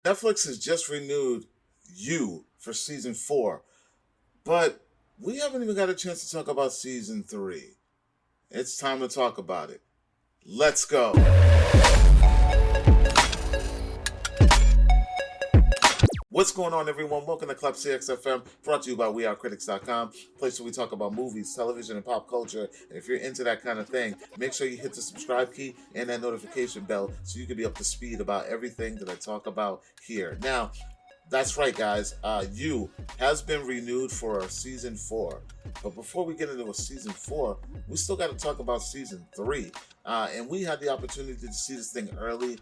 Netflix has just renewed You for season 4, but we haven't even got a chance to talk about season 3. It's time to talk about it. Let's go. What's going on, everyone? Welcome to Klepcx FM, brought to you by WeAreCritiX.com, place where we talk about movies, television, and pop culture. And if you're into that kind of thing, make sure you hit the subscribe key and that notification bell so you can be up to speed about everything that I talk about here. Now, that's right, guys. You has been renewed for season 4. But before we get into a season 4, we still got to talk about season 3. And we had the opportunity to see this thing early.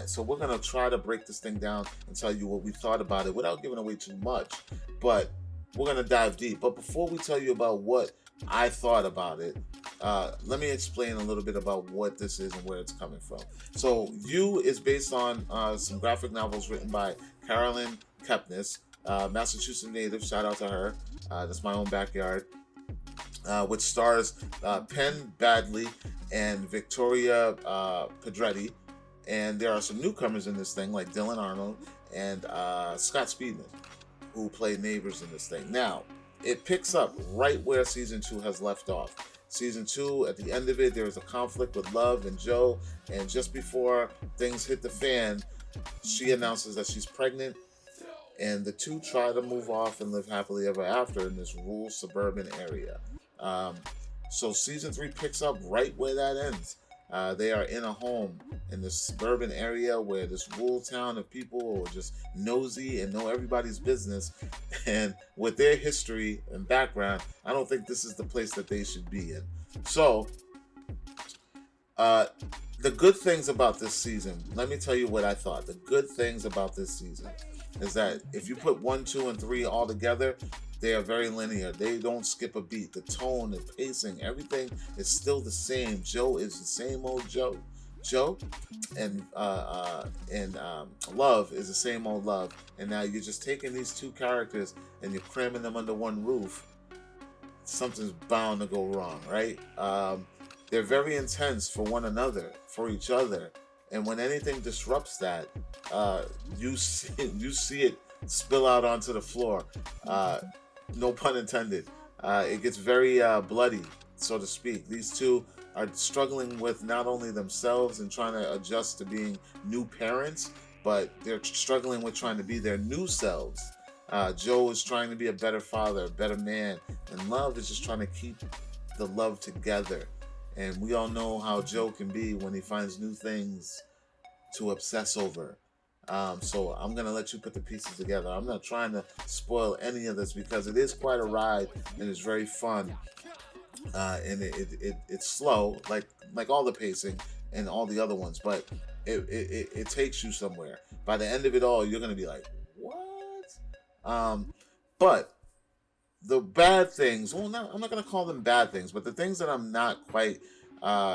So we're going to try to break this thing down and tell you what we thought about it without giving away too much. But we're going to dive deep. But before we tell you about what I thought about it, let me explain a little bit about what this is and where it's coming from. So, You is based on some graphic novels written by Carolyn Kepnes, Massachusetts native. Shout out to her. That's my own backyard. Which stars Penn Badley and Victoria Pedretti. And there are some newcomers in this thing, like Dylan Arnold and Scott Speedman, who play neighbors in this thing. Now, it picks up right where season 2 has left off. Season 2, at the end of it, there is a conflict with Love and Joe, and just before things hit the fan, she announces that she's pregnant, and the two try to move off and live happily ever after in this rural suburban area. So season 3 picks up right where that ends. They are in a home in this suburban area where this rural town of people are just nosy and know everybody's business. And with their history and background, I don't think this is the place that they should be in. So, the good things about this season, let me tell you what I thought. The good things about this season is that if you put 1, 2, and 3 all together, they are very linear. They don't skip a beat. The tone, the pacing, everything is still the same. Joe is the same old Joe. Joe and Love is the same old Love. And now you're just taking these two characters and you're cramming them under one roof. Something's bound to go wrong, right? They're very intense for one another, for each other. And when anything disrupts that, you see it spill out onto the floor. No pun intended. It gets very bloody, so to speak. These two are struggling with not only themselves and trying to adjust to being new parents, but they're struggling with trying to be their new selves. Joe is trying to be a better father, a better man, and Love is just trying to keep the love together. And we all know how Joe can be when he finds new things to obsess over. So I'm going to let you put the pieces together. I'm not trying to spoil any of this because it is quite a ride and it's very fun. And it's slow, like all the pacing and all the other ones, but it takes you somewhere. By the end of it all, you're going to be like, what? But the bad things, well, I'm not going to call them bad things, but the things that I'm not quite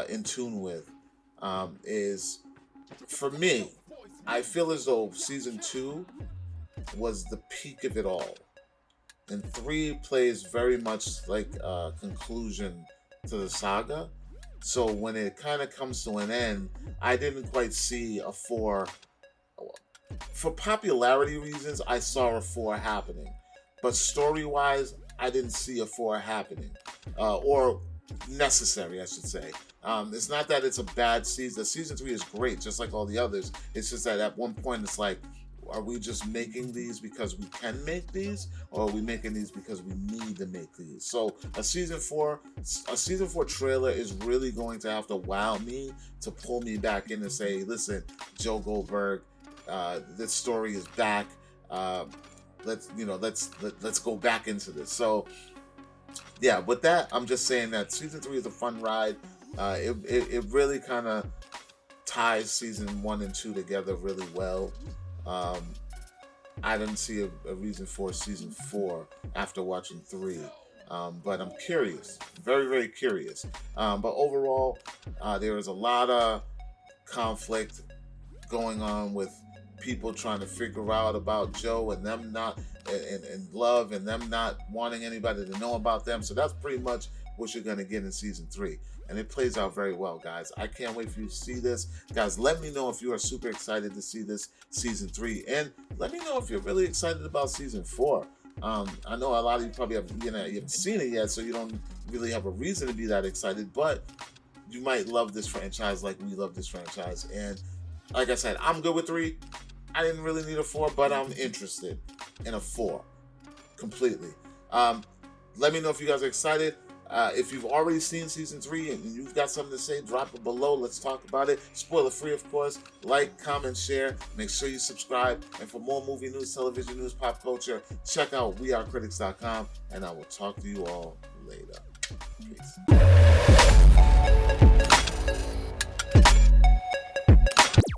in tune with is, for me, I feel as though season 2 was the peak of it all. And 3 plays very much like a conclusion to the saga. So when it kind of comes to an end, I didn't quite see a 4. For popularity reasons, I saw a 4 happening. But story-wise, I didn't see a 4 happening. Or necessary, I should say. It's not that it's a bad season. Season 3 is great, just like all the others. It's just that at one point it's like, are we just making these because we can make these, or are we making these because we need to make these? So a season 4 trailer is really going to have to wow me to pull me back in and say, listen, Joe Goldberg, this story is back. Let's go back into this. So yeah, with that, I'm just saying that season 3 is a fun ride. It really kind of ties season 1 and 2 together really well. I didn't see a reason for season 4 after watching 3. But I'm curious, very, very curious. But overall, there is a lot of conflict going on with people trying to figure out about Joe and them not and Love and them not wanting anybody to know about them. So that's pretty much what you're going to get in season 3. And it plays out very well, guys. I can't wait for you to see this. Guys, let me know if you are super excited to see this season 3. And let me know if you're really excited about season 4. I know a lot of you probably you haven't seen it yet, so you don't really have a reason to be that excited. But you might love this franchise like we love this franchise. And like I said, I'm good with 3. I didn't really need a 4, but I'm interested in a 4 completely. Let me know if you guys are excited. If you've already seen season 3 and you've got something to say, drop it below. Let's talk about it. Spoiler free, of course. Like, comment, share. Make sure you subscribe. And for more movie news, television news, pop culture, check out wearecritics.com. And I will talk to you all later. Peace.